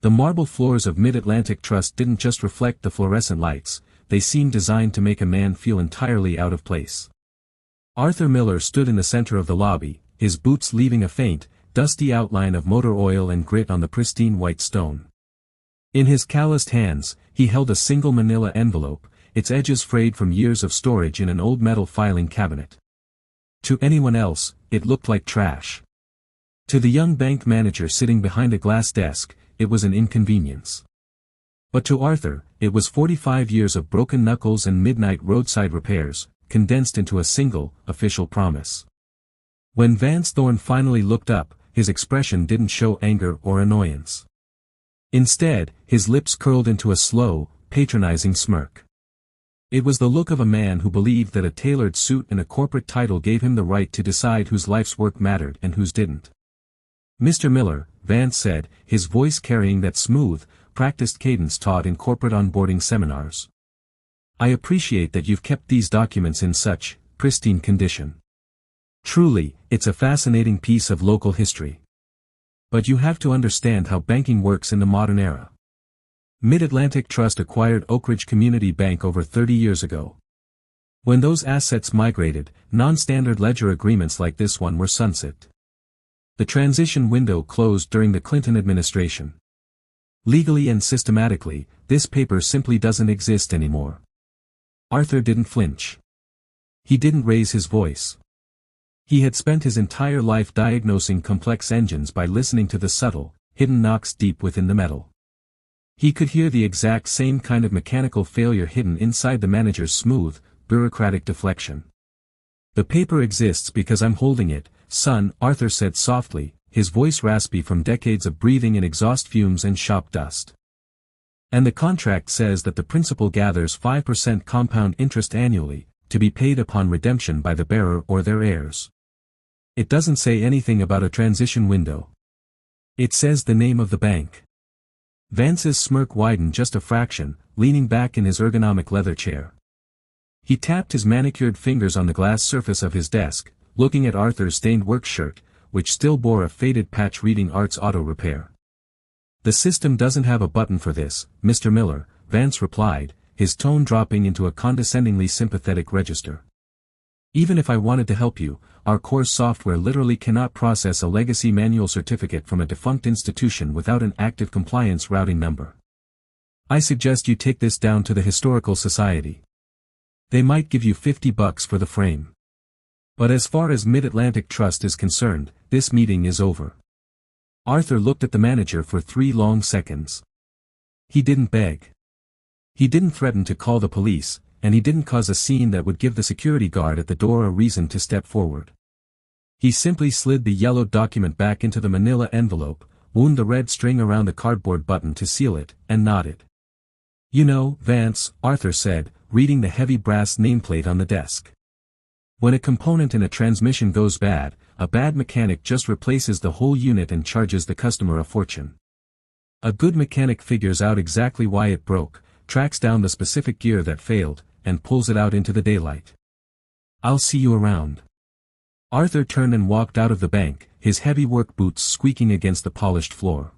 The marble floors of Mid-Atlantic Trust didn't just reflect the fluorescent lights, they seemed designed to make a man feel entirely out of place. Arthur Miller stood in the center of the lobby, his boots leaving a faint, dusty outline of motor oil and grit on the pristine white stone. In his calloused hands, he held a single manila envelope, its edges frayed from years of storage in an old metal filing cabinet. To anyone else, it looked like trash. To the young bank manager sitting behind a glass desk, it was an inconvenience. But to Arthur, it was 45 years of broken knuckles and midnight roadside repairs, condensed into a single, official promise. When Vance Thorne finally looked up, his expression didn't show anger or annoyance. Instead, his lips curled into a slow, patronizing smirk. It was the look of a man who believed that a tailored suit and a corporate title gave him the right to decide whose life's work mattered and whose didn't. "Mr. Miller," Vance said, his voice carrying that smooth, practiced cadence taught in corporate onboarding seminars. "I appreciate that you've kept these documents in such pristine condition. Truly, it's a fascinating piece of local history. But you have to understand how banking works in the modern era. Mid-Atlantic Trust acquired Oak Ridge Community Bank over 30 years ago. When those assets migrated, non-standard ledger agreements like this one were sunset. The transition window closed during the Clinton administration. Legally and systematically, this paper simply doesn't exist anymore." Arthur didn't flinch. He didn't raise his voice. He had spent his entire life diagnosing complex engines by listening to the subtle, hidden knocks deep within the metal. He could hear the exact same kind of mechanical failure hidden inside the manager's smooth, bureaucratic deflection. "The paper exists because I'm holding it, son," Arthur said softly, his voice raspy from decades of breathing in exhaust fumes and shop dust. "And the contract says that the principal gathers 5% compound interest annually, to be paid upon redemption by the bearer or their heirs. It doesn't say anything about a transition window. It says the name of the bank." Vance's smirk widened just a fraction, leaning back in his ergonomic leather chair. He tapped his manicured fingers on the glass surface of his desk, looking at Arthur's stained work shirt, which still bore a faded patch reading Arts Auto Repair. "The system doesn't have a button for this, Mr. Miller," Vance replied, his tone dropping into a condescendingly sympathetic register. "Even if I wanted to help you, our core software literally cannot process a legacy manual certificate from a defunct institution without an active compliance routing number. I suggest you take this down to the Historical Society. They might give you $50 for the frame. But as far as Mid-Atlantic Trust is concerned, this meeting is over." Arthur looked at the manager for 3 long seconds. He didn't beg. He didn't threaten to call the police, and he didn't cause a scene that would give the security guard at the door a reason to step forward. He simply slid the yellowed document back into the manila envelope, wound the red string around the cardboard button to seal it, and nodded. "You know, Vance," Arthur said, reading the heavy brass nameplate on the desk. "When a component in a transmission goes bad, a bad mechanic just replaces the whole unit and charges the customer a fortune. A good mechanic figures out exactly why it broke, tracks down the specific gear that failed, and pulls it out into the daylight. I'll see you around." Arthur turned and walked out of the bank, his heavy work boots squeaking against the polished floor.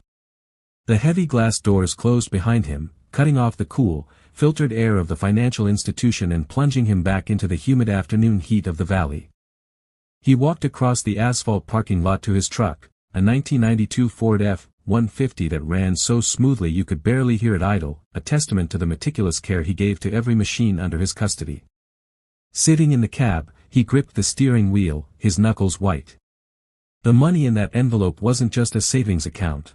The heavy glass doors closed behind him, cutting off the cool, filtered air of the financial institution and plunging him back into the humid afternoon heat of the valley. He walked across the asphalt parking lot to his truck, a 1992 Ford F-150 that ran so smoothly you could barely hear it idle, a testament to the meticulous care he gave to every machine under his custody. Sitting in the cab, he gripped the steering wheel, his knuckles white. The money in that envelope wasn't just a savings account.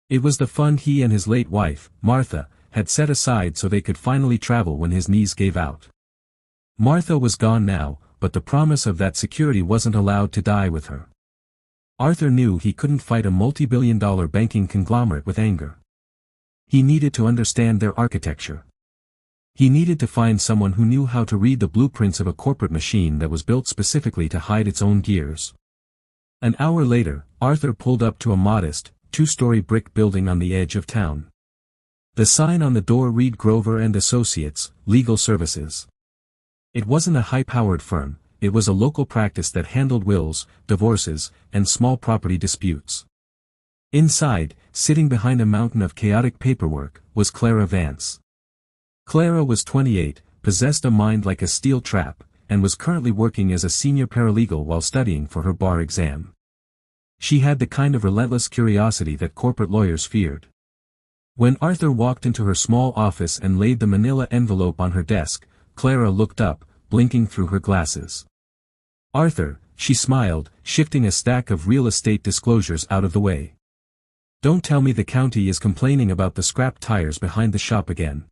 It was the fund he and his late wife, Martha, had set aside so they could finally travel when his knees gave out. Martha was gone now, but the promise of that security wasn't allowed to die with her. Arthur knew he couldn't fight a multi-billion-dollar banking conglomerate with anger. He needed to understand their architecture. He needed to find someone who knew how to read the blueprints of a corporate machine that was built specifically to hide its own gears. An hour later, Arthur pulled up to a modest, 2-story brick building on the edge of town. The sign on the door read Grover and Associates, Legal Services. It wasn't a high-powered firm, it was a local practice that handled wills, divorces, and small property disputes. Inside, sitting behind a mountain of chaotic paperwork, was Clara Vance. Clara was 28, possessed a mind like a steel trap, and was currently working as a senior paralegal while studying for her bar exam. She had the kind of relentless curiosity that corporate lawyers feared. When Arthur walked into her small office and laid the manila envelope on her desk, Clara looked up, blinking through her glasses. "Arthur," she smiled, shifting a stack of real estate disclosures out of the way. "Don't tell me the county is complaining about the scrap tires behind the shop again."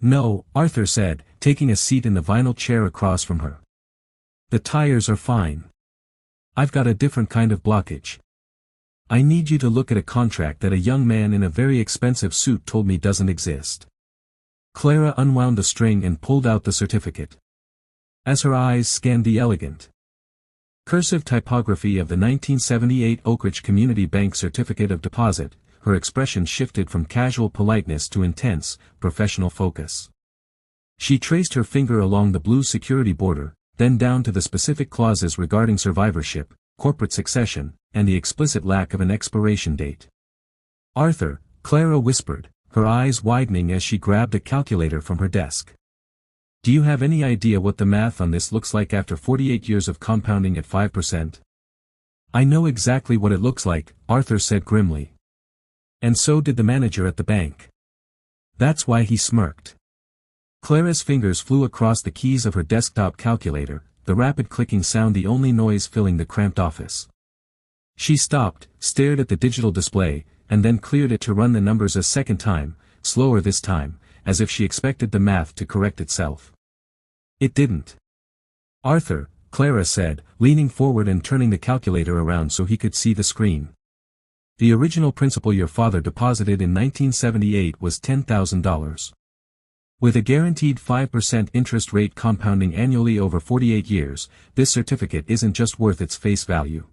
"No," Arthur said, taking a seat in the vinyl chair across from her. "The tires are fine. I've got a different kind of blockage. I need you to look at a contract that a young man in a very expensive suit told me doesn't exist." Clara unwound the string and pulled out the certificate. As her eyes scanned the elegant, cursive typography of the 1978 Oak Ridge Community Bank Certificate of Deposit, her expression shifted from casual politeness to intense, professional focus. She traced her finger along the blue security border, then down to the specific clauses regarding survivorship, corporate succession, and the explicit lack of an expiration date. "Arthur," Clara whispered, her eyes widening as she grabbed a calculator from her desk. "Do you have any idea what the math on this looks like after 48 years of compounding at 5%? "I know exactly what it looks like," Arthur said grimly. And so did the manager at the bank. That's why he smirked. Clara's fingers flew across the keys of her desktop calculator, the rapid clicking sound the only noise filling the cramped office. She stopped, stared at the digital display, and then cleared it to run the numbers a second time, slower this time, as if she expected the math to correct itself. It didn't. "Arthur," Clara said, leaning forward and turning the calculator around so he could see the screen. "The original principal your father deposited in 1978 was $10,000. With a guaranteed 5% interest rate compounding annually over 48 years, this certificate isn't just worth its face value.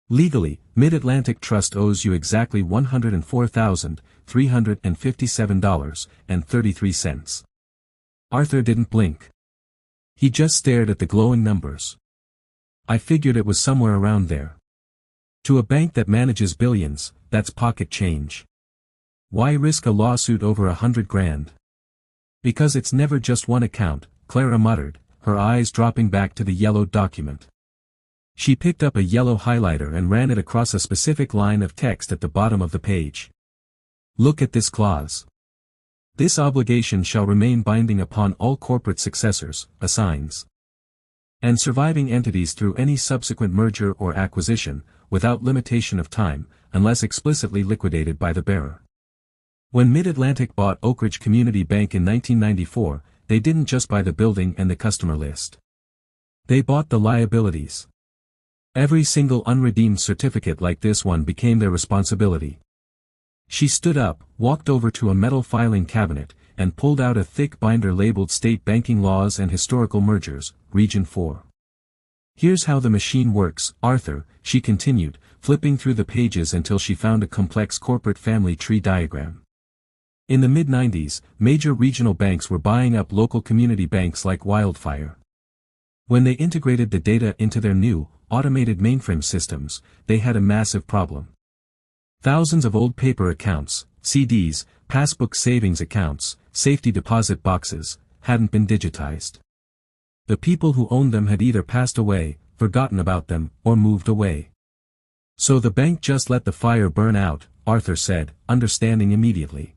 Legally, Mid-Atlantic Trust owes you exactly $104,357.33. Arthur didn't blink. He just stared at the glowing numbers. "I figured it was somewhere around there. To a bank that manages billions, that's pocket change. Why risk a lawsuit over $100,000? "Because it's never just one account," Clara muttered, her eyes dropping back to the yellowed document. She picked up a yellow highlighter and ran it across a specific line of text at the bottom of the page. "Look at this clause. This obligation shall remain binding upon all corporate successors, assigns, and surviving entities through any subsequent merger or acquisition, without limitation of time, unless explicitly liquidated by the bearer." When Mid-Atlantic bought Oak Ridge Community Bank in 1994, they didn't just buy the building and the customer list. They bought the liabilities. Every single unredeemed certificate like this one became their responsibility. She stood up, walked over to a metal filing cabinet, and pulled out a thick binder labeled State Banking Laws and Historical Mergers, Region 4. "Here's how the machine works, Arthur," she continued, flipping through the pages until she found a complex corporate family tree diagram. In the mid-90s, major regional banks were buying up local community banks like wildfire. When they integrated the data into their new, automated mainframe systems, they had a massive problem. Thousands of old paper accounts, CDs, passbook savings accounts, safety deposit boxes, hadn't been digitized. The people who owned them had either passed away, forgotten about them, or moved away. So the bank just let the fire burn out, Arthur said, understanding immediately.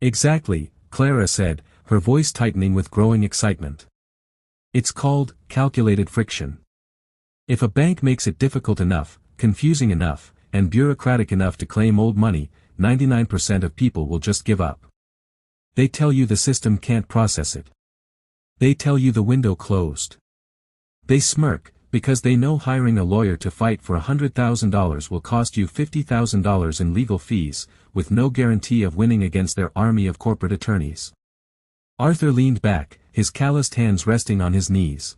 "Exactly," Clara said, her voice tightening with growing excitement. "It's called calculated friction. If a bank makes it difficult enough, confusing enough, and bureaucratic enough to claim old money, 99% of people will just give up. They tell you the system can't process it. They tell you the window closed. They smirk, because they know hiring a lawyer to fight for $100,000 will cost you $50,000 in legal fees, with no guarantee of winning against their army of corporate attorneys." Arthur leaned back, his calloused hands resting on his knees.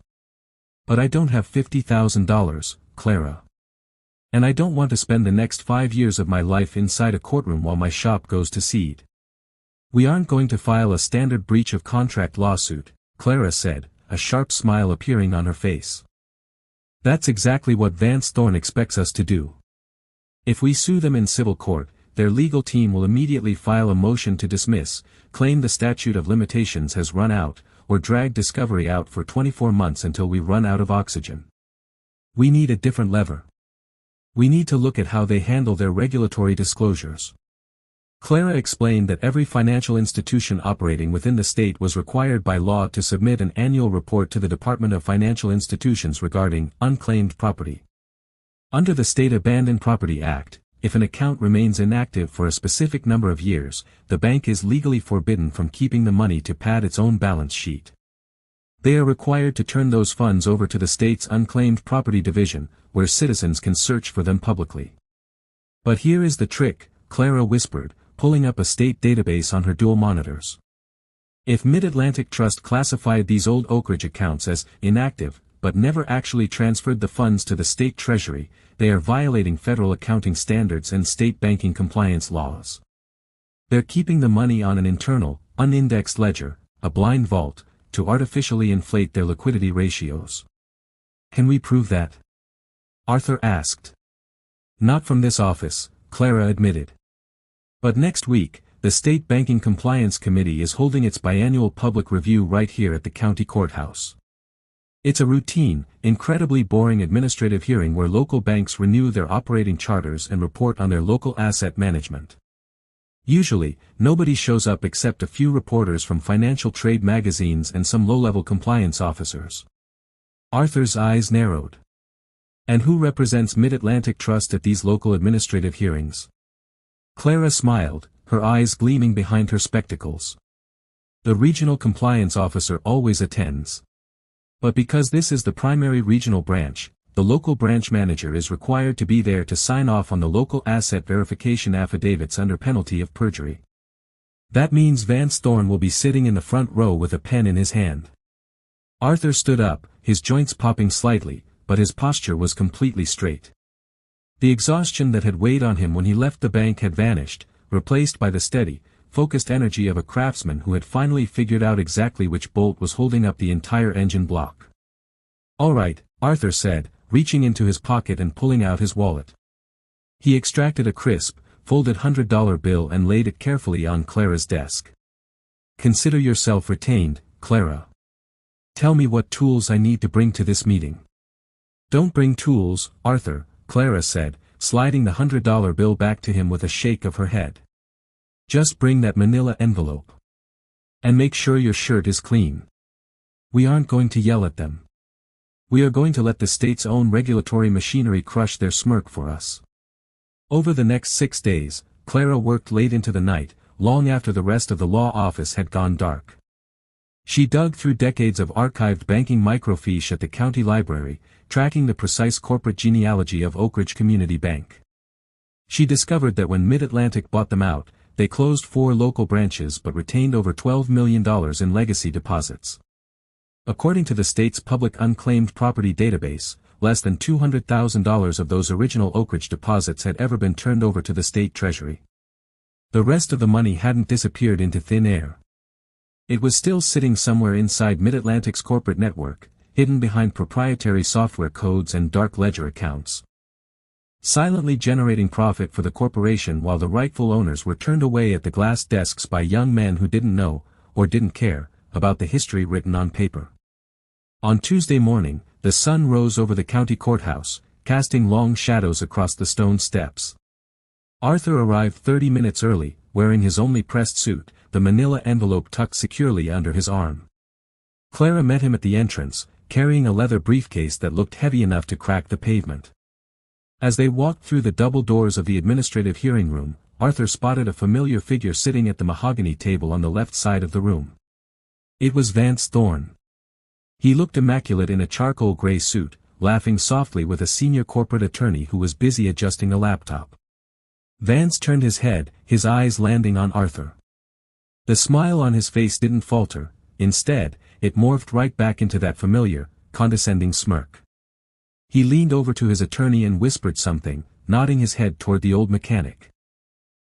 "But I don't have $50,000, Clara. And I don't want to spend the next 5 years of my life inside a courtroom while my shop goes to seed." "We aren't going to file a standard breach of contract lawsuit," Clara said, a sharp smile appearing on her face. "That's exactly what Vance Thorne expects us to do. If we sue them in civil court, their legal team will immediately file a motion to dismiss, claim the statute of limitations has run out, or drag discovery out for 24 months until we run out of oxygen. We need a different lever. We need to look at how they handle their regulatory disclosures. Clara explained that every financial institution operating within the state was required by law to submit an annual report to the Department of Financial Institutions regarding unclaimed property. Under the State Abandoned Property Act, if an account remains inactive for a specific number of years, the bank is legally forbidden from keeping the money to pad its own balance sheet. They are required to turn those funds over to the state's Unclaimed Property Division, where citizens can search for them publicly. But here is the trick, Clara whispered, pulling up a state database on her dual monitors. If Mid-Atlantic Trust classified these old Oak Ridge accounts as inactive, but never actually transferred the funds to the state treasury, they are violating federal accounting standards and state banking compliance laws. They're keeping the money on an internal, unindexed ledger, a blind vault, to artificially inflate their liquidity ratios. Can we prove that? Arthur asked. Not from this office, Clara admitted. But next week, the State Banking Compliance Committee is holding its biannual public review right here at the county courthouse. It's a routine, incredibly boring administrative hearing where local banks renew their operating charters and report on their local asset management. Usually, nobody shows up except a few reporters from financial trade magazines and some low-level compliance officers. Arthur's eyes narrowed. And who represents Mid-Atlantic Trust at these local administrative hearings? Clara smiled, her eyes gleaming behind her spectacles. The regional compliance officer always attends. But because this is the primary regional branch, the local branch manager is required to be there to sign off on the local asset verification affidavits under penalty of perjury. That means Vance Thorne will be sitting in the front row with a pen in his hand. Arthur stood up, his joints popping slightly, but his posture was completely straight. The exhaustion that had weighed on him when he left the bank had vanished, replaced by the steady, focused energy of a craftsman who had finally figured out exactly which bolt was holding up the entire engine block. "All right," Arthur said, reaching into his pocket and pulling out his wallet. He extracted a crisp, folded $100 bill and laid it carefully on Clara's desk. "Consider yourself retained, Clara. Tell me what tools I need to bring to this meeting." "Don't bring tools, Arthur," Clara said, sliding the $100 bill back to him with a shake of her head. "Just bring that manila envelope. And make sure your shirt is clean. We aren't going to yell at them. We are going to let the state's own regulatory machinery crush their smirk for us." Over the next 6 days, Clara worked late into the night, long after the rest of the law office had gone dark. She dug through decades of archived banking microfiche at the county library, tracking the precise corporate genealogy of Oak Ridge Community Bank. She discovered that when Mid-Atlantic bought them out, they closed 4 local branches but retained over $12 million in legacy deposits. According to the state's public unclaimed property database, less than $200,000 of those original Oak Ridge deposits had ever been turned over to the state treasury. The rest of the money hadn't disappeared into thin air. It was still sitting somewhere inside Mid-Atlantic's corporate network, hidden behind proprietary software codes and dark ledger accounts. Silently generating profit for the corporation while the rightful owners were turned away at the glass desks by young men who didn't know, or didn't care, about the history written on paper. On Tuesday morning, the sun rose over the county courthouse, casting long shadows across the stone steps. Arthur arrived 30 minutes early, wearing his only pressed suit, the manila envelope tucked securely under his arm. Clara met him at the entrance, carrying a leather briefcase that looked heavy enough to crack the pavement. As they walked through the double doors of the administrative hearing room, Arthur spotted a familiar figure sitting at the mahogany table on the left side of the room. It was Vance Thorne. He looked immaculate in a charcoal gray suit, laughing softly with a senior corporate attorney who was busy adjusting a laptop. Vance turned his head, his eyes landing on Arthur. The smile on his face didn't falter, instead, it morphed right back into that familiar, condescending smirk. He leaned over to his attorney and whispered something, nodding his head toward the old mechanic.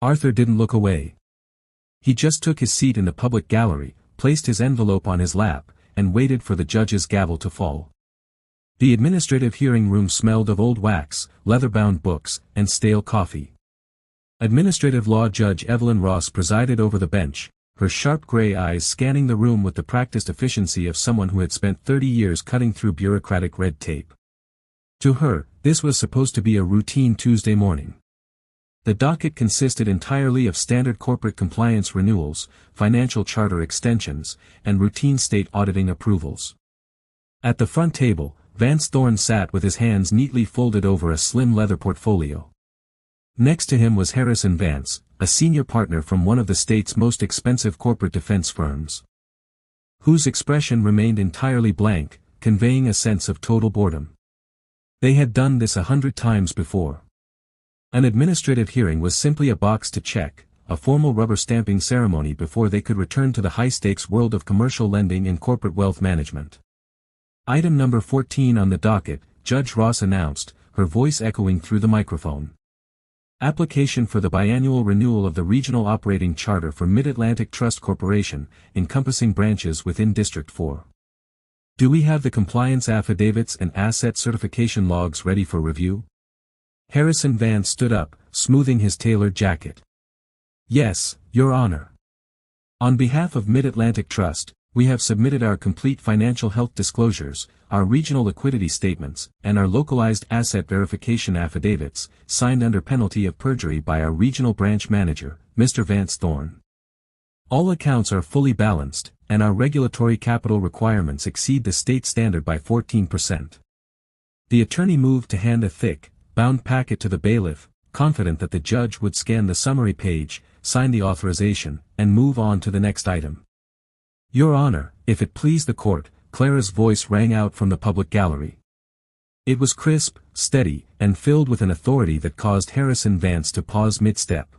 Arthur didn't look away. He just took his seat in the public gallery, placed his envelope on his lap, and waited for the judge's gavel to fall. The administrative hearing room smelled of old wax, leather-bound books, and stale coffee. Administrative Law Judge Evelyn Ross presided over the bench, her sharp gray eyes scanning the room with the practiced efficiency of someone who had spent 30 years cutting through bureaucratic red tape. To her, this was supposed to be a routine Tuesday morning. The docket consisted entirely of standard corporate compliance renewals, financial charter extensions, and routine state auditing approvals. At the front table, Vance Thorne sat with his hands neatly folded over a slim leather portfolio. Next to him was Harrison Vance, a senior partner from one of the state's most expensive corporate defense firms, whose expression remained entirely blank, conveying a sense of total boredom. They had done this 100 times before. An administrative hearing was simply a box to check, a formal rubber stamping ceremony before they could return to the high-stakes world of commercial lending and corporate wealth management. Item number 14 on the docket, Judge Ross announced, her voice echoing through the microphone. Application for the biannual renewal of the Regional Operating Charter for Mid-Atlantic Trust Corporation, encompassing branches within District 4. Do we have the compliance affidavits and asset certification logs ready for review? Harrison Vance stood up, smoothing his tailored jacket. Yes, Your Honor. On behalf of Mid-Atlantic Trust, we have submitted our complete financial health disclosures, our regional liquidity statements, and our localized asset verification affidavits, signed under penalty of perjury by our regional branch manager, Mr. Vance Thorne. All accounts are fully balanced, and our regulatory capital requirements exceed the state standard by 14%. The attorney moved to hand a thick, bound packet to the bailiff, confident that the judge would scan the summary page, sign the authorization, and move on to the next item. Your Honor, if it please the court, Clara's voice rang out from the public gallery. It was crisp, steady, and filled with an authority that caused Harrison Vance to pause mid-step.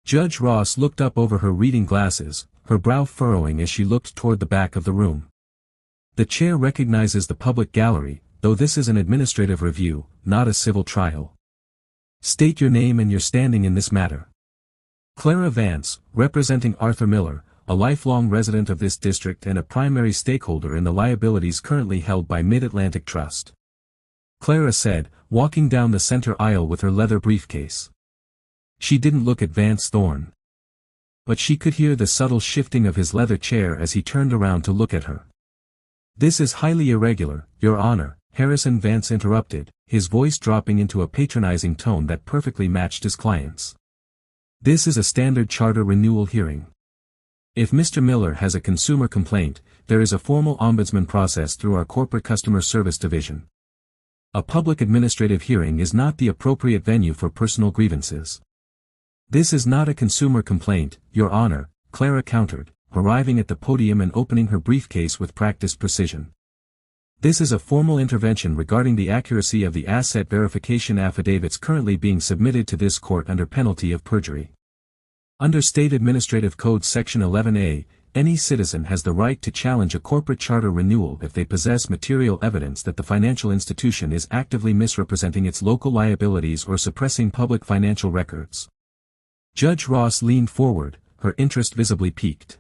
Judge Ross looked up over her reading glasses, her brow furrowing as she looked toward the back of the room. The chair recognizes the public gallery, though this is an administrative review, not a civil trial. State your name and your standing in this matter. Clara Vance, representing Arthur Miller, a lifelong resident of this district and a primary stakeholder in the liabilities currently held by Mid-Atlantic Trust. Clara said, walking down the center aisle with her leather briefcase. She didn't look at Vance Thorne. But she could hear the subtle shifting of his leather chair as he turned around to look at her. This is highly irregular, Your Honor, Harrison Vance interrupted, his voice dropping into a patronizing tone that perfectly matched his client's. This is a standard charter renewal hearing. If Mr. Miller has a consumer complaint, there is a formal ombudsman process through our corporate customer service division. A public administrative hearing is not the appropriate venue for personal grievances. This is not a consumer complaint, Your Honor, Clara countered, arriving at the podium and opening her briefcase with practiced precision. This is a formal intervention regarding the accuracy of the asset verification affidavits currently being submitted to this court under penalty of perjury. Under State Administrative Code Section 11A, any citizen has the right to challenge a corporate charter renewal if they possess material evidence that the financial institution is actively misrepresenting its local liabilities or suppressing public financial records. Judge Ross leaned forward, her interest visibly piqued.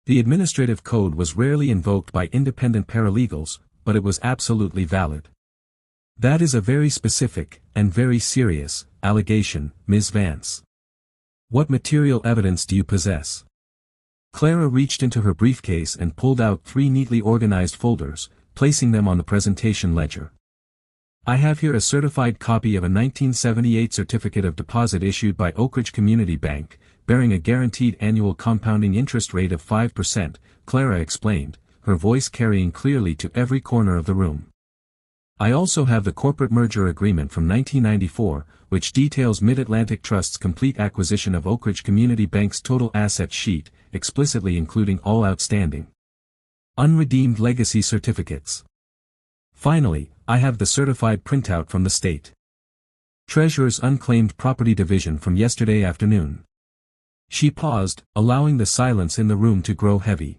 The administrative code was rarely invoked by independent paralegals, but it was absolutely valid. That is a very specific, and very serious, allegation, Ms. Vance. What material evidence do you possess? Clara reached into her briefcase and pulled out 3 neatly organized folders, placing them on the presentation ledger. I have here a certified copy of a 1978 certificate of deposit issued by Oak Ridge Community Bank, bearing a guaranteed annual compounding interest rate of 5%, Clara explained, her voice carrying clearly to every corner of the room. I also have the corporate merger agreement from 1994, which details Mid-Atlantic Trust's complete acquisition of Oak Ridge Community Bank's total asset sheet, explicitly including all outstanding unredeemed legacy certificates. Finally, I have the certified printout from the State Treasurer's Unclaimed Property Division from yesterday afternoon. She paused, allowing the silence in the room to grow heavy.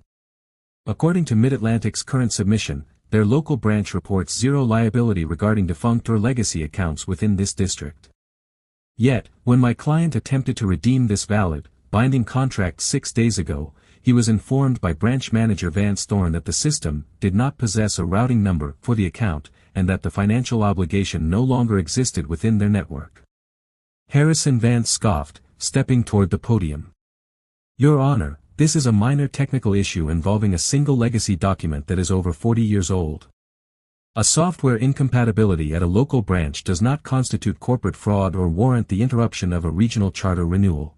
According to Mid-Atlantic's current submission, their local branch reports zero liability regarding defunct or legacy accounts within this district. Yet, when my client attempted to redeem this valid, binding contract 6 days ago, he was informed by branch manager Vance Thorne that the system did not possess a routing number for the account, and that the financial obligation no longer existed within their network. Harrison Vance scoffed, stepping toward the podium. "Your Honor, this is a minor technical issue involving a single legacy document that is over 40 years old. A software incompatibility at a local branch does not constitute corporate fraud or warrant the interruption of a regional charter renewal.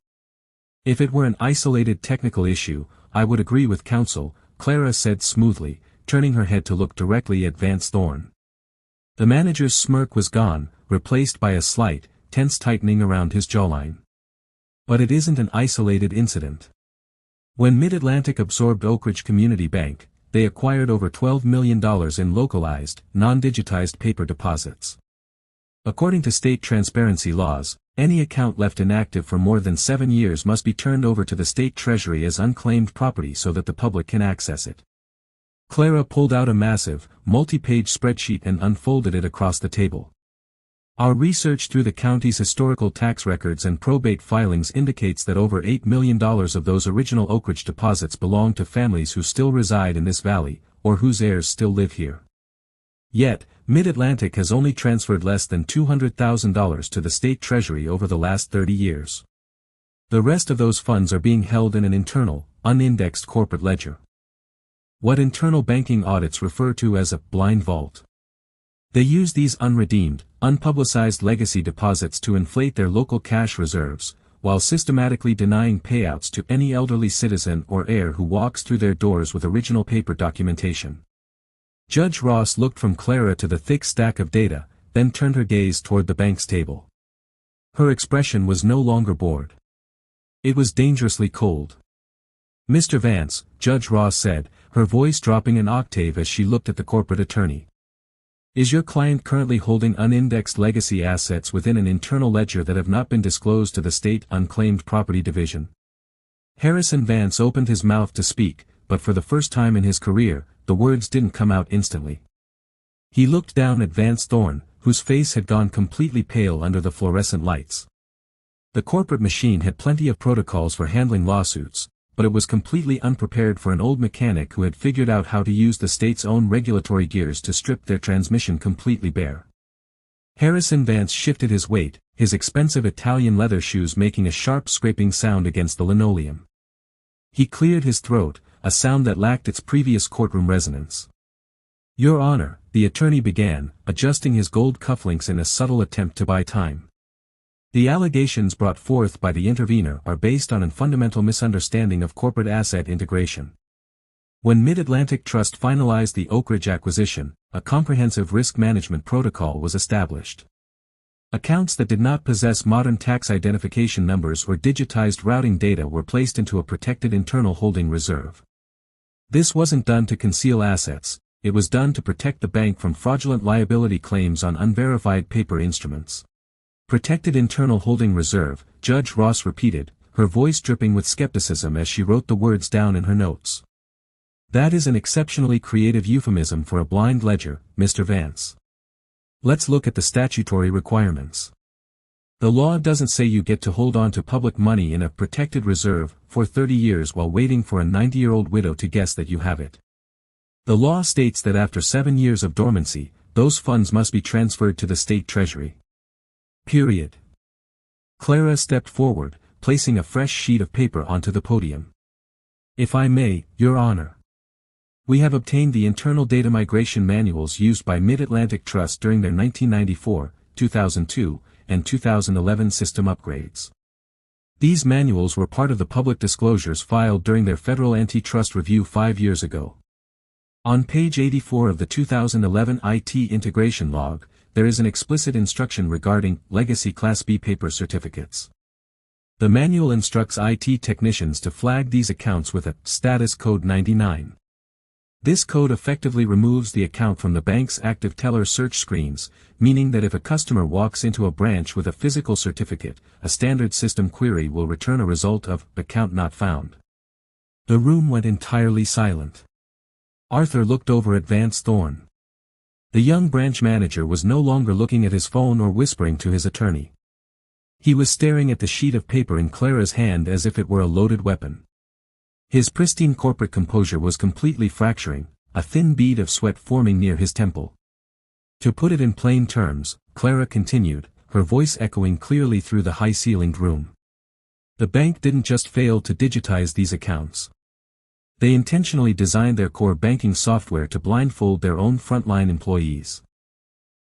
If it were an isolated technical issue, I would agree with counsel," Clara said smoothly, turning her head to look directly at Vance Thorne. The manager's smirk was gone, replaced by a slight, tense tightening around his jawline. "But it isn't an isolated incident. When Mid-Atlantic absorbed Oak Ridge Community Bank, they acquired over $12 million in localized, non-digitized paper deposits. According to state transparency laws, any account left inactive for more than 7 years must be turned over to the state treasury as unclaimed property so that the public can access it." Clara pulled out a massive, multi-page spreadsheet and unfolded it across the table. "Our research through the county's historical tax records and probate filings indicates that over $8 million of those original Oak Ridge deposits belong to families who still reside in this valley, or whose heirs still live here. Yet, Mid-Atlantic has only transferred less than $200,000 to the state treasury over the last 30 years. The rest of those funds are being held in an internal, unindexed corporate ledger. What internal banking audits refer to as a blind vault. They use these unredeemed, unpublicized legacy deposits to inflate their local cash reserves, while systematically denying payouts to any elderly citizen or heir who walks through their doors with original paper documentation." Judge Ross looked from Clara to the thick stack of data, then turned her gaze toward the bank's table. Her expression was no longer bored. It was dangerously cold. "Mr. Vance," Judge Ross said, her voice dropping an octave as she looked at the corporate attorney. "Is your client currently holding unindexed legacy assets within an internal ledger that have not been disclosed to the state unclaimed property division?" Harrison Vance opened his mouth to speak, but for the first time in his career, the words didn't come out instantly. He looked down at Vance Thorne, whose face had gone completely pale under the fluorescent lights. The corporate machine had plenty of protocols for handling lawsuits, but it was completely unprepared for an old mechanic who had figured out how to use the state's own regulatory gears to strip their transmission completely bare. Harrison Vance shifted his weight, his expensive Italian leather shoes making a sharp scraping sound against the linoleum. He cleared his throat, a sound that lacked its previous courtroom resonance. "Your Honor," the attorney began, adjusting his gold cufflinks in a subtle attempt to buy time. "The allegations brought forth by the intervener are based on a fundamental misunderstanding of corporate asset integration. When Mid-Atlantic Trust finalized the Oak Ridge acquisition, a comprehensive risk management protocol was established. Accounts that did not possess modern tax identification numbers or digitized routing data were placed into a protected internal holding reserve. This wasn't done to conceal assets, it was done to protect the bank from fraudulent liability claims on unverified paper instruments." "Protected internal holding reserve," Judge Ross repeated, her voice dripping with skepticism as she wrote the words down in her notes. "That is an exceptionally creative euphemism for a blind ledger, Mr. Vance. Let's look at the statutory requirements. The law doesn't say you get to hold on to public money in a protected reserve for 30 years while waiting for a 90-year-old widow to guess that you have it. The law states that after 7 years of dormancy, those funds must be transferred to the state treasury. Period." Clara stepped forward, placing a fresh sheet of paper onto the podium. "If I may, Your Honor. We have obtained the internal data migration manuals used by Mid-Atlantic Trust during their 1994, 2002, and 2011 system upgrades. These manuals were part of the public disclosures filed during their federal antitrust review 5 years ago. On page 84 of the 2011 IT integration log, there is an explicit instruction regarding legacy Class B paper certificates. The manual instructs IT technicians to flag these accounts with a status code 99. This code effectively removes the account from the bank's active teller search screens, meaning that if a customer walks into a branch with a physical certificate, a standard system query will return a result of account not found. The room went entirely silent. Arthur looked over at Vance Thorne. The young branch manager was no longer looking at his phone or whispering to his attorney. He was staring at the sheet of paper in Clara's hand as if it were a loaded weapon. His pristine corporate composure was completely fracturing, a thin bead of sweat forming near his temple. To put it in plain terms, Clara continued, her voice echoing clearly through the high-ceilinged room. The bank didn't just fail to digitize these accounts. They intentionally designed their core banking software to blindfold their own frontline employees.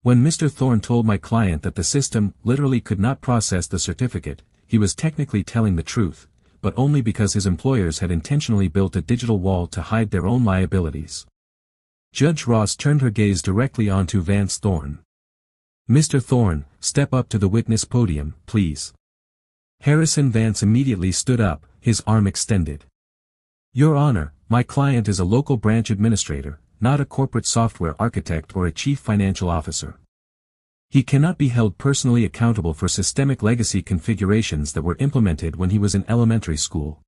When Mr. Thorne told my client that the system literally could not process the certificate, he was technically telling the truth, but only because his employers had intentionally built a digital wall to hide their own liabilities. Judge Ross turned her gaze directly onto Vance Thorne. "Mr. Thorne, step up to the witness podium, please." Harrison Vance immediately stood up, his arm extended. "Your Honor, my client is a local branch administrator, not a corporate software architect or a chief financial officer. He cannot be held personally accountable for systemic legacy configurations that were implemented when he was in elementary school.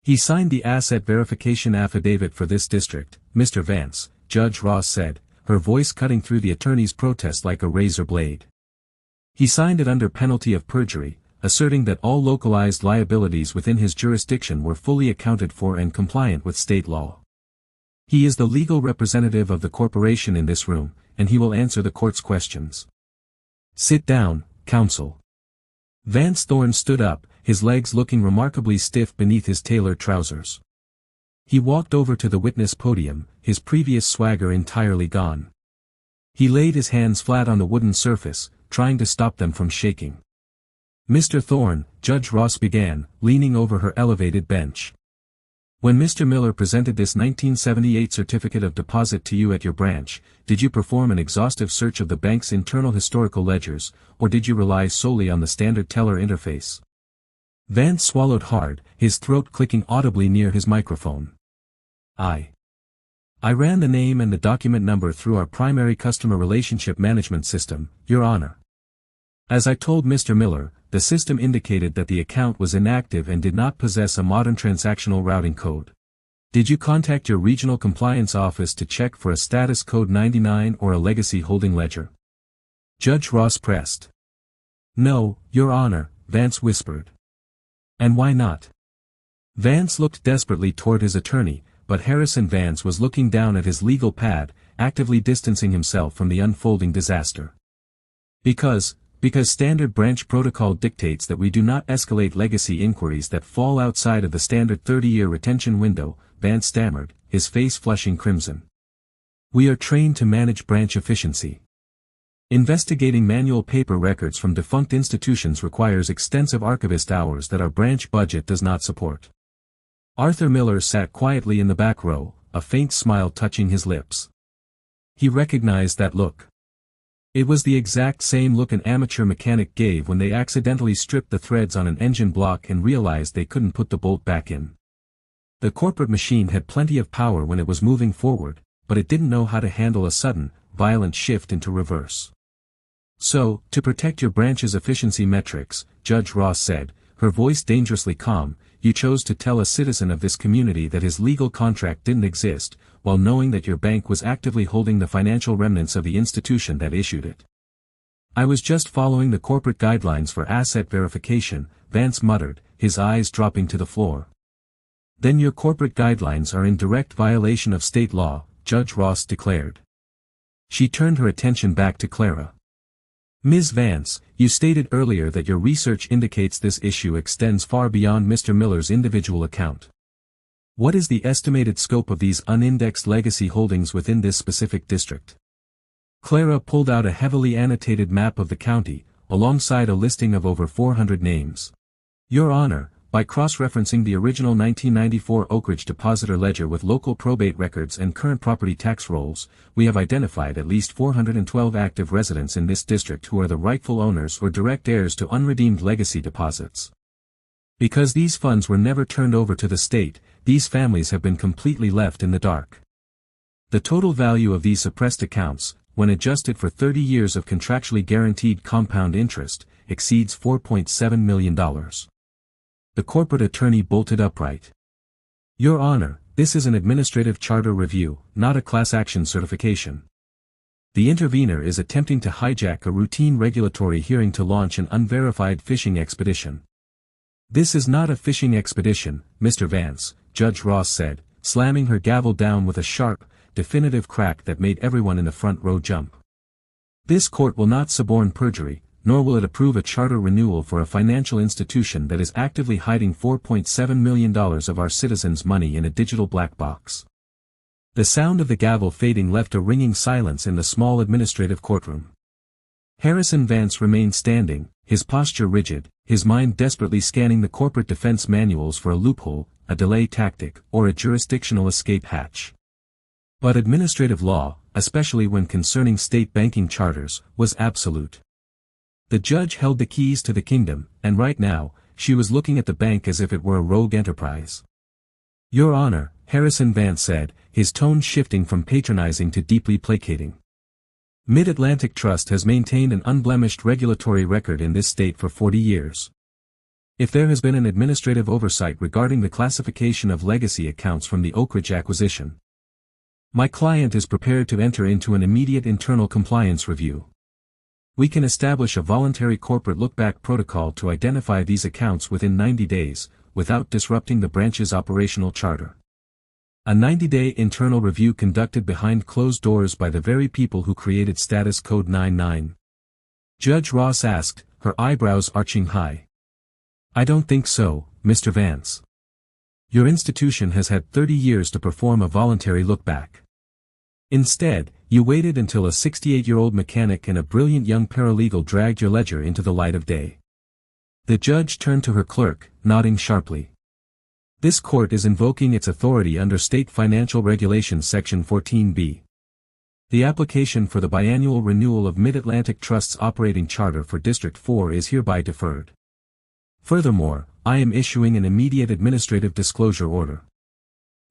He signed the asset verification affidavit for this district, Mr. Vance," Judge Ross said, her voice cutting through the attorney's protest like a razor blade. "He signed it under penalty of perjury, asserting that all localized liabilities within his jurisdiction were fully accounted for and compliant with state law. He is the legal representative of the corporation in this room, and he will answer the court's questions." "Sit down, counsel." Vance Thorne stood up, his legs looking remarkably stiff beneath his tailored trousers. He walked over to the witness podium, his previous swagger entirely gone. He laid his hands flat on the wooden surface, trying to stop them from shaking. "Mr. Thorne," Judge Ross began, leaning over her elevated bench. "When Mr. Miller presented this 1978 certificate of deposit to you at your branch, did you perform an exhaustive search of the bank's internal historical ledgers, or did you rely solely on the standard teller interface?" Vance swallowed hard, his throat clicking audibly near his microphone. I ran the name and the document number through our primary customer relationship management system, Your Honor. As I told Mr. Miller, the system indicated that the account was inactive and did not possess a modern transactional routing code. Did you contact your regional compliance office to check for a status code 99 or a legacy holding ledger? Judge Ross pressed. "No, Your Honor," Vance whispered. "And why not?" Vance looked desperately toward his attorney, but Harrison Vance was looking down at his legal pad, actively distancing himself from the unfolding disaster. Because standard branch protocol dictates that we do not escalate legacy inquiries that fall outside of the standard 30-year retention window, Vance stammered, his face flushing crimson. "We are trained to manage branch efficiency. Investigating manual paper records from defunct institutions requires extensive archivist hours that our branch budget does not support." Arthur Miller sat quietly in the back row, a faint smile touching his lips. He recognized that look. It was the exact same look an amateur mechanic gave when they accidentally stripped the threads on an engine block and realized they couldn't put the bolt back in. The corporate machine had plenty of power when it was moving forward, but it didn't know how to handle a sudden, violent shift into reverse. "So, to protect your branch's efficiency metrics," Judge Ross said, her voice dangerously calm, "you chose to tell a citizen of this community that his legal contract didn't exist, while knowing that your bank was actively holding the financial remnants of the institution that issued it." "I was just following the corporate guidelines for asset verification," Vance muttered, his eyes dropping to the floor. "Then your corporate guidelines are in direct violation of state law," Judge Ross declared. She turned her attention back to Clara. "Ms. Vance, you stated earlier that your research indicates this issue extends far beyond Mr. Miller's individual account. What is the estimated scope of these unindexed legacy holdings within this specific district?" Clara pulled out a heavily annotated map of the county, alongside a listing of over 400 names. "Your Honor, by cross-referencing the original 1994 Oak Ridge Depositor Ledger with local probate records and current property tax rolls, we have identified at least 412 active residents in this district who are the rightful owners or direct heirs to unredeemed legacy deposits. Because these funds were never turned over to the state, these families have been completely left in the dark. The total value of these suppressed accounts, when adjusted for 30 years of contractually guaranteed compound interest, exceeds $4.7 million. The corporate attorney bolted upright. "Your Honor, this is an administrative charter review, not a class action certification. The intervener is attempting to hijack a routine regulatory hearing to launch an unverified fishing expedition." "This is not a fishing expedition, Mr. Vance," Judge Ross said, slamming her gavel down with a sharp, definitive crack that made everyone in the front row jump. This court will not suborn perjury, nor will it approve a charter renewal for a financial institution that is actively hiding $4.7 million of our citizens' money in a digital black box. The sound of the gavel fading left a ringing silence in the small administrative courtroom. Harrison Vance remained standing, his posture rigid, his mind desperately scanning the corporate defense manuals for a loophole, a delay tactic, or a jurisdictional escape hatch. But administrative law, especially when concerning state banking charters, was absolute. The judge held the keys to the kingdom, and right now, she was looking at the bank as if it were a rogue enterprise. "Your Honor," Harrison Vance said, his tone shifting from patronizing to deeply placating. "Mid-Atlantic Trust has maintained an unblemished regulatory record in this state for 40 years. If there has been an administrative oversight regarding the classification of legacy accounts from the Oak Ridge acquisition, my client is prepared to enter into an immediate internal compliance review. We can establish a voluntary corporate look-back protocol to identify these accounts within 90 days, without disrupting the branch's operational charter. A 90-day internal review conducted behind closed doors by the very people who created Status Code 99. Judge Ross asked, her eyebrows arching high. "I don't think so, Mr. Vance. Your institution has had 30 years to perform a voluntary look-back. Instead, you waited until a 68-year-old mechanic and a brilliant young paralegal dragged your ledger into the light of day." The judge turned to her clerk, nodding sharply. "This court is invoking its authority under State Financial Regulations Section 14b. The application for the biannual renewal of Mid-Atlantic Trust's operating charter for District 4 is hereby deferred. Furthermore, I am issuing an immediate administrative disclosure order."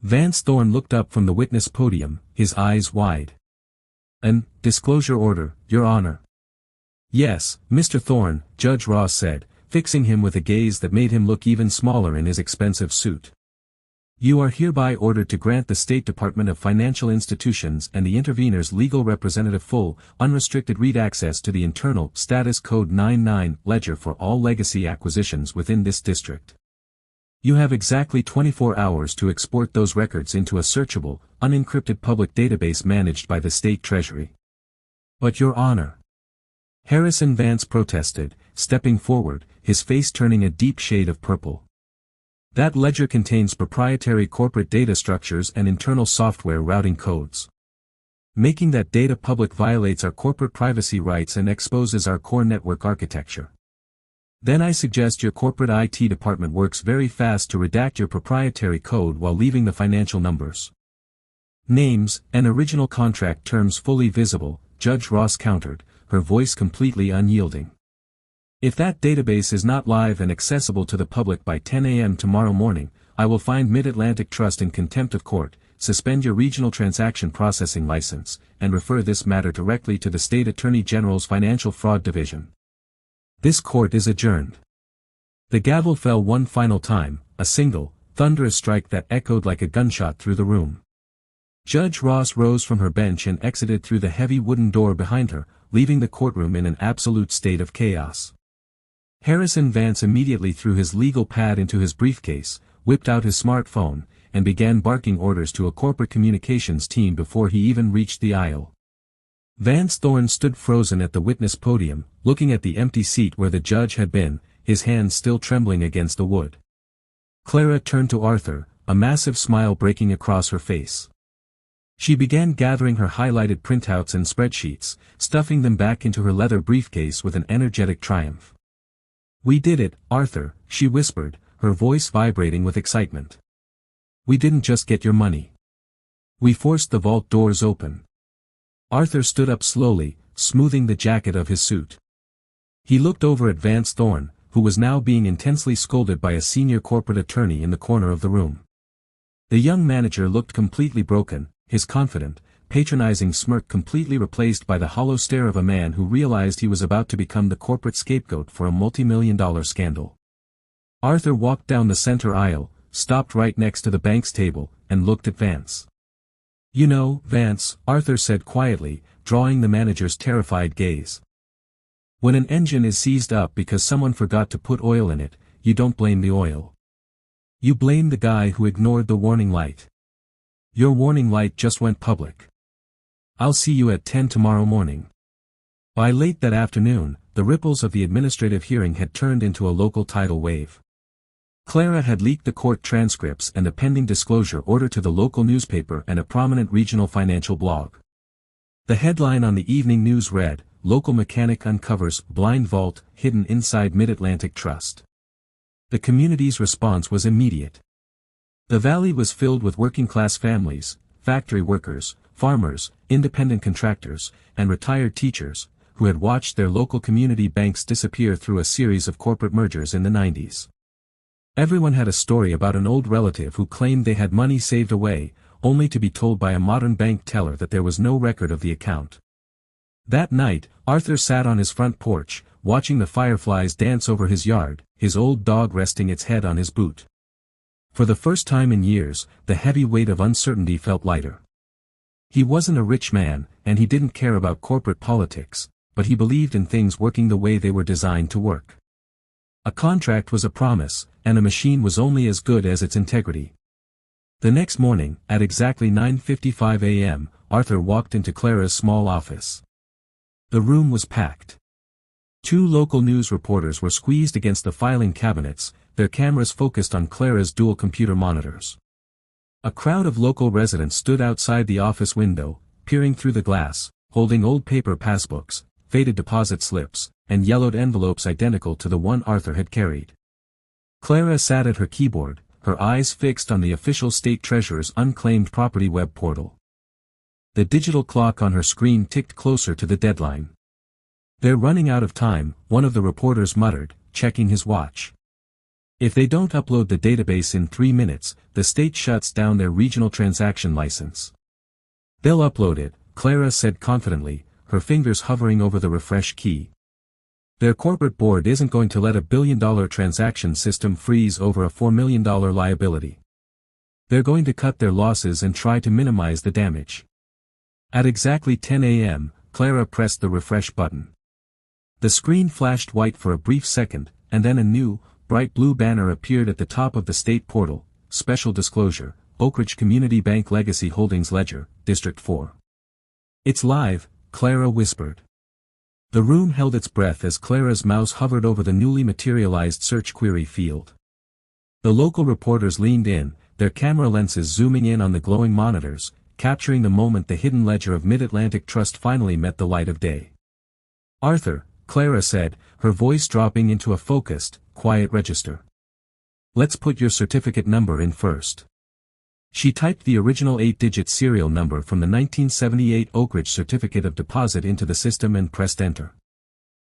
Vance Thorne looked up from the witness podium, his eyes wide. "An disclosure order, Your Honor." "Yes, Mr. Thorne," Judge Ross said, fixing him with a gaze that made him look even smaller in his expensive suit. "You are hereby ordered to grant the State Department of Financial Institutions and the intervener's legal representative full, unrestricted read access to the internal Status Code 99 ledger for all legacy acquisitions within this district. You have exactly 24 hours to export those records into a searchable, unencrypted public database managed by the State Treasury." "But Your Honor," Harrison Vance protested, stepping forward, his face turning a deep shade of purple. "That ledger contains proprietary corporate data structures and internal software routing codes. Making that data public violates our corporate privacy rights and exposes our core network architecture. Then I suggest your corporate IT department works very fast to redact your proprietary code while leaving the financial numbers, names, and original contract terms fully visible," Judge Ross countered, her voice completely unyielding. "If that database is not live and accessible to the public by 10 a.m. tomorrow morning, I will find Mid-Atlantic Trust in contempt of court, suspend your regional transaction processing license, and refer this matter directly to the State Attorney General's Financial Fraud Division. This court is adjourned." The gavel fell one final time, a single, thunderous strike that echoed like a gunshot through the room. Judge Ross rose from her bench and exited through the heavy wooden door behind her, leaving the courtroom in an absolute state of chaos. Harrison Vance immediately threw his legal pad into his briefcase, whipped out his smartphone, and began barking orders to a corporate communications team before he even reached the aisle. Vance Thorne stood frozen at the witness podium, looking at the empty seat where the judge had been, his hands still trembling against the wood. Clara turned to Arthur, a massive smile breaking across her face. She began gathering her highlighted printouts and spreadsheets, stuffing them back into her leather briefcase with an energetic triumph. "We did it, Arthur," she whispered, her voice vibrating with excitement. "We didn't just get your money. We forced the vault doors open." Arthur stood up slowly, smoothing the jacket of his suit. He looked over at Vance Thorne, who was now being intensely scolded by a senior corporate attorney in the corner of the room. The young manager looked completely broken, his confident, patronizing smirk completely replaced by the hollow stare of a man who realized he was about to become the corporate scapegoat for a multi-million-dollar scandal. Arthur walked down the center aisle, stopped right next to the bank's table, and looked at Vance. "You know, Vance," Arthur said quietly, drawing the manager's terrified gaze. "When an engine is seized up because someone forgot to put oil in it, you don't blame the oil. You blame the guy who ignored the warning light. Your warning light just went public. I'll see you at 10 tomorrow morning. By late that afternoon, the ripples of the administrative hearing had turned into a local tidal wave. Clara had leaked the court transcripts and a pending disclosure order to the local newspaper and a prominent regional financial blog. The headline on the evening news read, "Local Mechanic Uncovers Blind Vault Hidden Inside Mid-Atlantic Trust." The community's response was immediate. The valley was filled with working-class families, factory workers, farmers, independent contractors, and retired teachers, who had watched their local community banks disappear through a series of corporate mergers in the 90s. Everyone had a story about an old relative who claimed they had money saved away, only to be told by a modern bank teller that there was no record of the account. That night, Arthur sat on his front porch, watching the fireflies dance over his yard, his old dog resting its head on his boot. For the first time in years, the heavy weight of uncertainty felt lighter. He wasn't a rich man, and he didn't care about corporate politics, but he believed in things working the way they were designed to work. A contract was a promise, and a machine was only as good as its integrity. The next morning, at exactly 9:55 a.m., Arthur walked into Clara's small office. The room was packed. 2 local news reporters were squeezed against the filing cabinets, their cameras focused on Clara's dual computer monitors. A crowd of local residents stood outside the office window, peering through the glass, holding old paper passbooks, faded deposit slips, and yellowed envelopes identical to the one Arthur had carried. Clara sat at her keyboard, her eyes fixed on the official state treasurer's unclaimed property web portal. The digital clock on her screen ticked closer to the deadline. "They're running out of time," one of the reporters muttered, checking his watch. "If they don't upload the database in 3 minutes, the state shuts down their regional transaction license." "They'll upload it," Clara said confidently, her fingers hovering over the refresh key. "Their corporate board isn't going to let a billion-dollar transaction system freeze over a $4 million liability. They're going to cut their losses and try to minimize the damage." At exactly 10 a.m., Clara pressed the refresh button. The screen flashed white for a brief second, and then a new, bright blue banner appeared at the top of the state portal, "Special Disclosure, Oak Ridge Community Bank Legacy Holdings Ledger, District 4. "It's live," Clara whispered. The room held its breath as Clara's mouse hovered over the newly materialized search query field. The local reporters leaned in, their camera lenses zooming in on the glowing monitors, capturing the moment the hidden ledger of Mid-Atlantic Trust finally met the light of day. "Arthur," Clara said, her voice dropping into a focused, quiet register. "Let's put your certificate number in first." She typed the original 8-digit serial number from the 1978 Oak Ridge Certificate of Deposit into the system and pressed enter.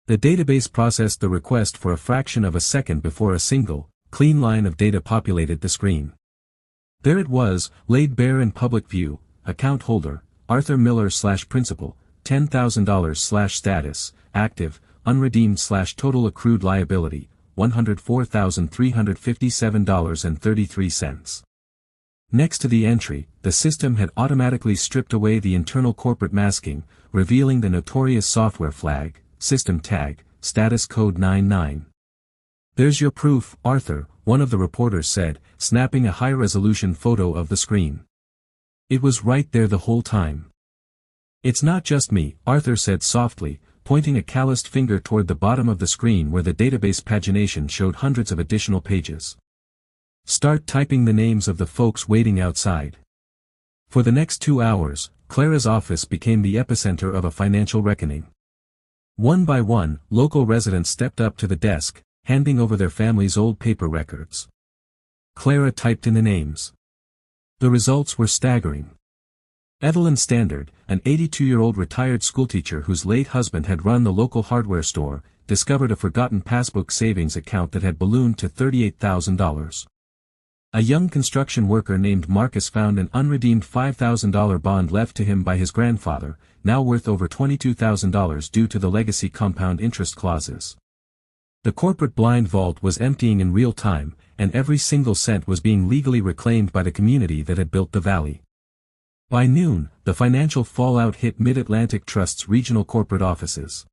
The database processed the request for a fraction of a second before a single, clean line of data populated the screen. There it was, laid bare in public view: account holder, Arthur Miller/principal, $10,000/status, active, unredeemed/total accrued liability, $104,357.33. Next to the entry, the system had automatically stripped away the internal corporate masking, revealing the notorious software flag, system tag, status code 99. "There's your proof, Arthur," one of the reporters said, snapping a high-resolution photo of the screen. "It was right there the whole time." "It's not just me," Arthur said softly, pointing a calloused finger toward the bottom of the screen where the database pagination showed hundreds of additional pages. "Start typing the names of the folks waiting outside." For the next 2 hours, Clara's office became the epicenter of a financial reckoning. One by one, local residents stepped up to the desk, handing over their family's old paper records. Clara typed in the names. The results were staggering. Evelyn Standard, an 82-year-old retired schoolteacher whose late husband had run the local hardware store, discovered a forgotten passbook savings account that had ballooned to $38,000. A young construction worker named Marcus found an unredeemed $5,000 bond left to him by his grandfather, now worth over $22,000 due to the legacy compound interest clauses. The corporate blind vault was emptying in real time, and every single cent was being legally reclaimed by the community that had built the valley. By noon, the financial fallout hit Mid-Atlantic Trust's regional corporate offices.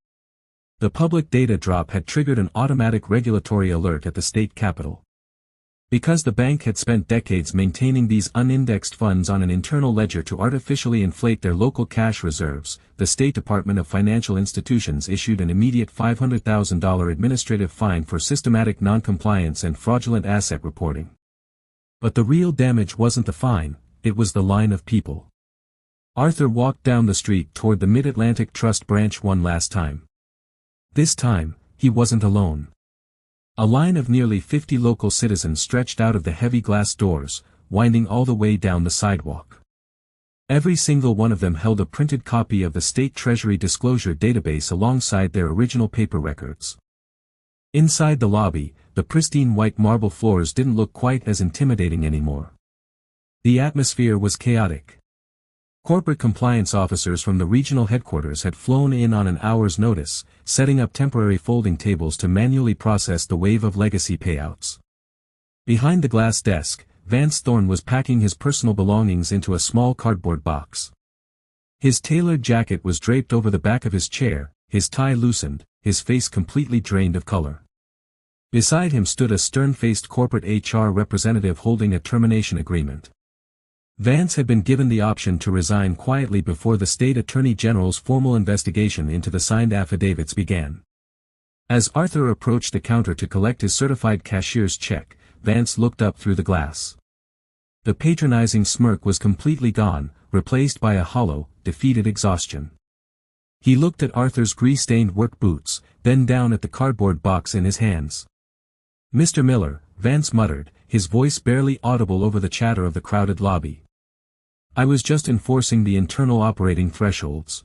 The public data drop had triggered an automatic regulatory alert at the state capitol. Because the bank had spent decades maintaining these unindexed funds on an internal ledger to artificially inflate their local cash reserves, the State Department of Financial Institutions issued an immediate $500,000 administrative fine for systematic noncompliance and fraudulent asset reporting. But the real damage wasn't the fine, it was the line of people. Arthur walked down the street toward the Mid-Atlantic Trust branch one last time. This time, he wasn't alone. A line of nearly 50 local citizens stretched out of the heavy glass doors, winding all the way down the sidewalk. Every single one of them held a printed copy of the State Treasury Disclosure Database alongside their original paper records. Inside the lobby, the pristine white marble floors didn't look quite as intimidating anymore. The atmosphere was chaotic. Corporate compliance officers from the regional headquarters had flown in on an hour's notice, setting up temporary folding tables to manually process the wave of legacy payouts. Behind the glass desk, Vance Thorne was packing his personal belongings into a small cardboard box. His tailored jacket was draped over the back of his chair, his tie loosened, his face completely drained of color. Beside him stood a stern-faced corporate HR representative holding a termination agreement. Vance had been given the option to resign quietly before the state attorney general's formal investigation into the signed affidavits began. As Arthur approached the counter to collect his certified cashier's check, Vance looked up through the glass. The patronizing smirk was completely gone, replaced by a hollow, defeated exhaustion. He looked at Arthur's grease-stained work boots, then down at the cardboard box in his hands. "Mr. Miller," Vance muttered, his voice barely audible over the chatter of the crowded lobby. "I was just enforcing the internal operating thresholds.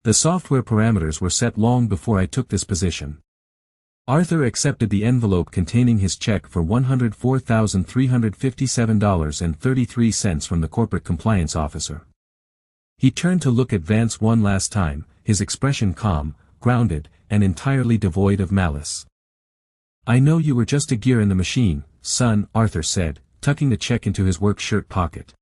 The software parameters were set long before I took this position." Arthur accepted the envelope containing his check for $104,357.33 from the corporate compliance officer. He turned to look at Vance one last time, his expression calm, grounded, and entirely devoid of malice. "I know you were just a gear in the machine, son," Arthur said, tucking the check into his work shirt pocket.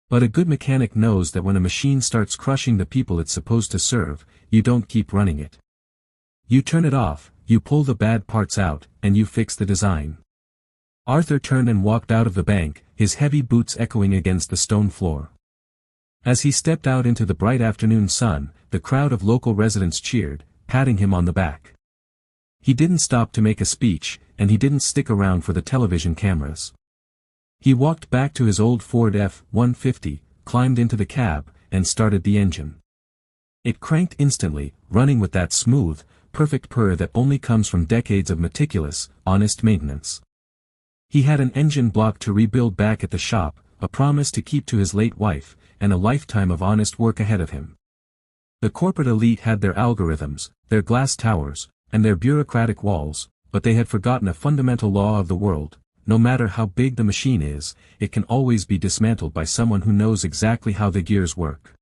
"But a good mechanic knows that when a machine starts crushing the people it's supposed to serve, you don't keep running it. You turn it off, you pull the bad parts out, and you fix the design." Arthur turned and walked out of the bank, his heavy boots echoing against the stone floor. As he stepped out into the bright afternoon sun, the crowd of local residents cheered, patting him on the back. He didn't stop to make a speech, and he didn't stick around for the television cameras. He walked back to his old Ford F-150, climbed into the cab, and started the engine. It cranked instantly, running with that smooth, perfect purr that only comes from decades of meticulous, honest maintenance. He had an engine block to rebuild back at the shop, a promise to keep to his late wife, and a lifetime of honest work ahead of him. The corporate elite had their algorithms, their glass towers, and their bureaucratic walls, but they had forgotten a fundamental law of the world. No matter how big the machine is, it can always be dismantled by someone who knows exactly how the gears work.